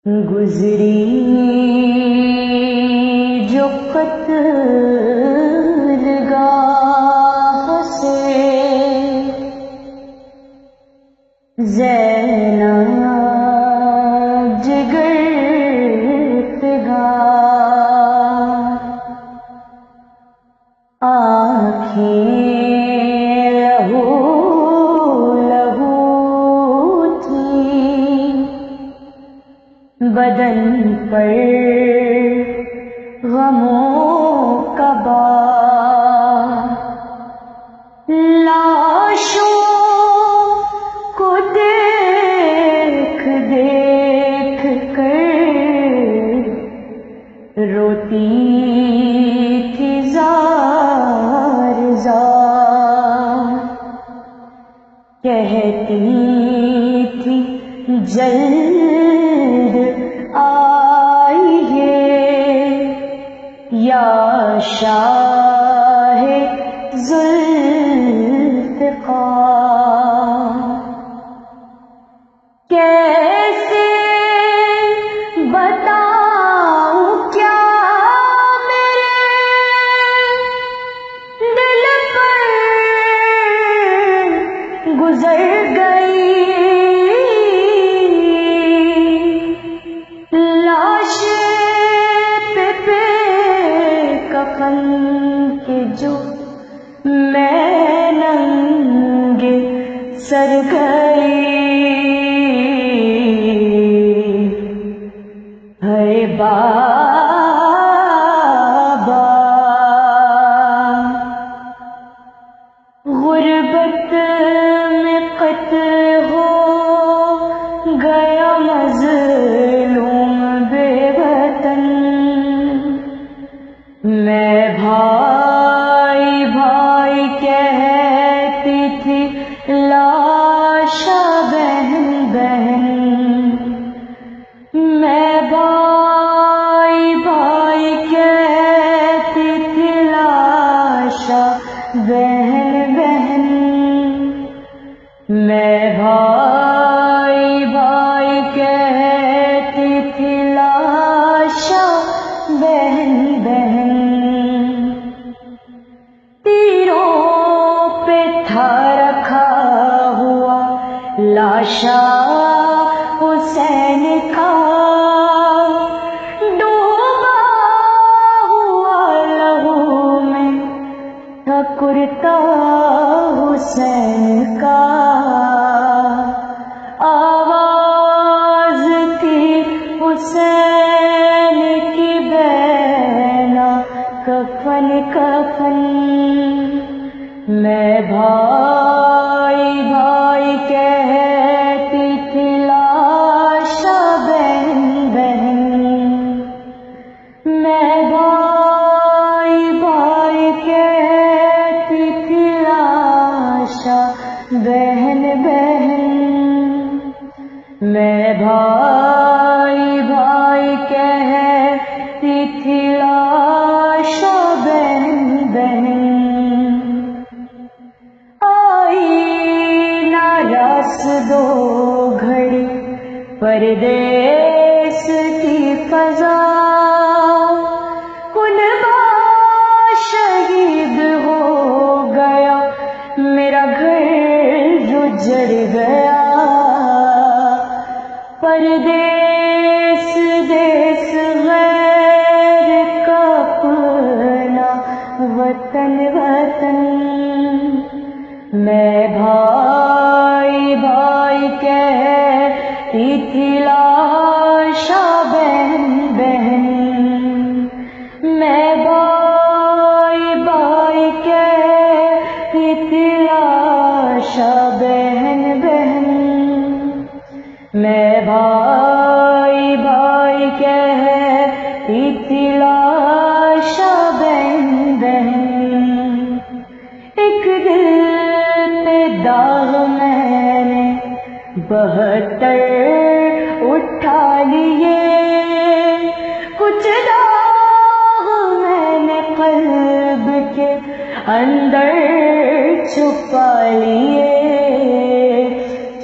گزری جو قتلگاہ سے زینب جگر پگار آنکھیں لہو لہو تھیں، بدن پر غموں کا بار، لاشوں کو دیکھ دیکھ کر روتی تھی زار زار، کہتی تھی جلد آئیے یا شاہ ذوالفقار، کیسے بتاؤں کیا میرے دل پر گزر گئی، لاش پہ کفن کے جو میں ننگے سر گئی، ہے بابا غربت میں قتل ہو گیا مظلوم بے وطن، میں بھائی بھائی کہتی تھی لاشا بہن بہن، میں بھائی بھائی کہتی تھی لاشا بہن بہن، میں بھائی بھائی کہتی تھی لاشا بہن بہن، تیروں پہ تھا رکھا ہوا لاشا حسین کا، ڈوبا ہوا لہو میں تھا کرتا حسین کا، آواز تھی حسین کی بینا کفن کفن، میں بھائی بھائی کہتی تھی لاشا بہن بہن، میں بھائی بھائی کہتی تھی لاشا بہن بہن، میں بھائی بھائی کہتی تھی لاشا بہن بہن، آئی نہ رس دو گھڑی پردیس کی فضا، کنبہ شہید ہو گیا میرا گھر اجڑ گیا، پردیس دیس غیر کا اپنا وطن وطن، میں بھائی بھائی کہتی تھی لاشا بہن بہن، میں بھائی بھائی کہتی تھی لاشا بہن بہن، میں بھائی بھائی کہتی تھی لاشا بہن بہن، ایک دل پہ داغ میں نے 72 اٹھا لیے، کچھ داغ میں نے قلب کے اندر چھپا لیے،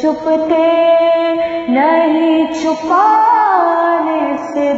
چھپتے نہیں چھپانے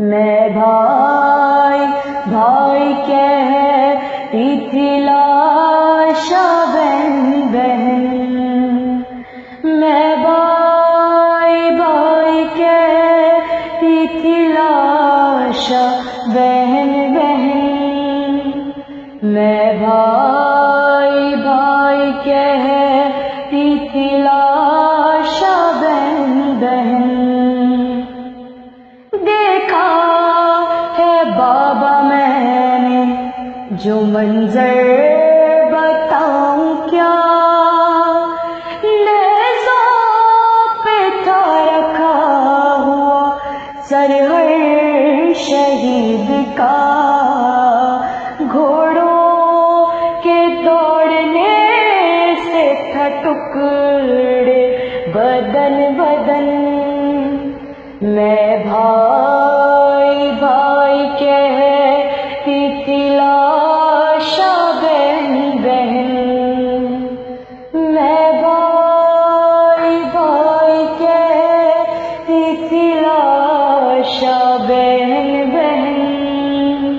میں بھائی بھائی کہتی تھی لاشا بہن بہن میں بھائی بھائی کہتی تھی لاشا بہن بہن میں بھائی بھائی کہتی تھی لاشا بہن بہن دیکھا ہے بابا میں نے جو منظر بتاؤں کیا نیزوں پہ تھا رکھا ہوا سر ہر شہید کا گھوڑوں کے دوڑنے سے تھا ٹکڑے بدن بدن میں بھائی بھائی کہتی تھی لاشا بہن بہن میں بھائی بھائی کہتی تھی لاشا بہن بہن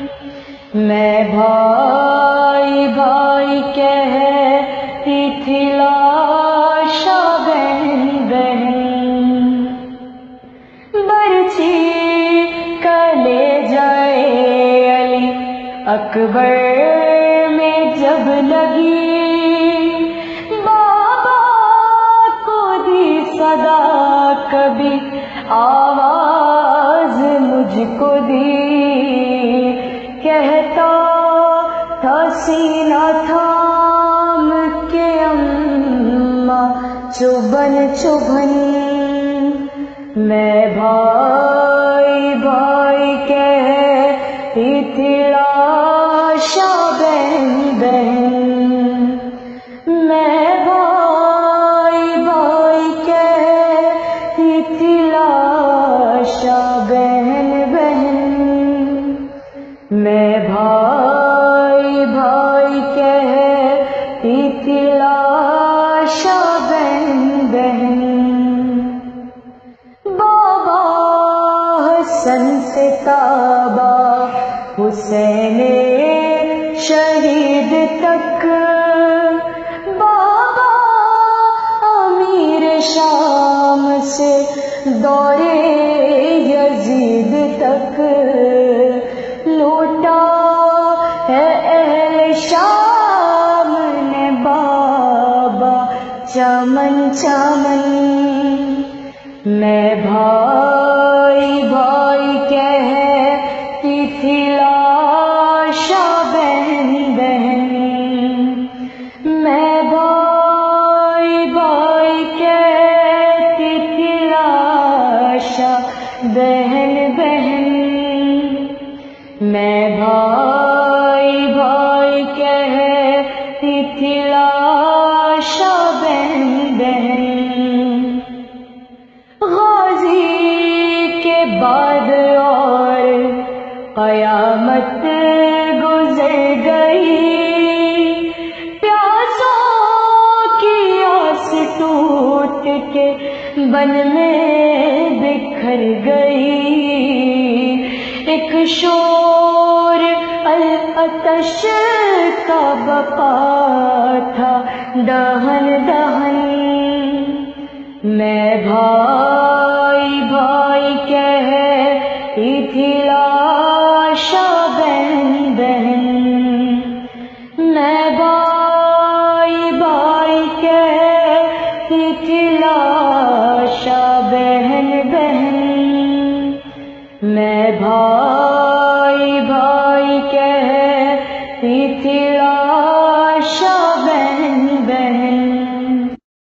میں بھائی بھائی کہتی تھی لاشا بہن بہن برچھی کلے جائے علی اکبر میں جب لگی بابا کو دی صدا کبھی آواز مجھ کو دی کہتا تھا سینہ تھام کے اماں چبھن چبھن میں بھائی بھائی کہتی تھی لاشا بہن بہن میں بھائی بھائی کہتی تھی لاشا بہن بہن میں بھائی بھائی کہتی تھی لاشا بہن بہن حسن سے تابا حسین شہید تک بابا امیر شام سے دورے یزید تک لوٹا ہے اہل شام نے بابا چمن چمن میں بھائی بھائی کہتی تھی لاشا بہن بہن میں بھائی بھائی کہتی تھی لاشا بہن بہن میں بھائی بھائی کہتی تھی لاشا بہن بہن بعد اور قیامت گزر گئی پیاسوں کی آس ٹوٹ کے بن میں بکھر گئی ایک شور العطش کا بقا تھا دہن دہن میں بھائی بھائی کہتی تھی لاشا بہن بہن میں بھائی بھائی کہتی تھی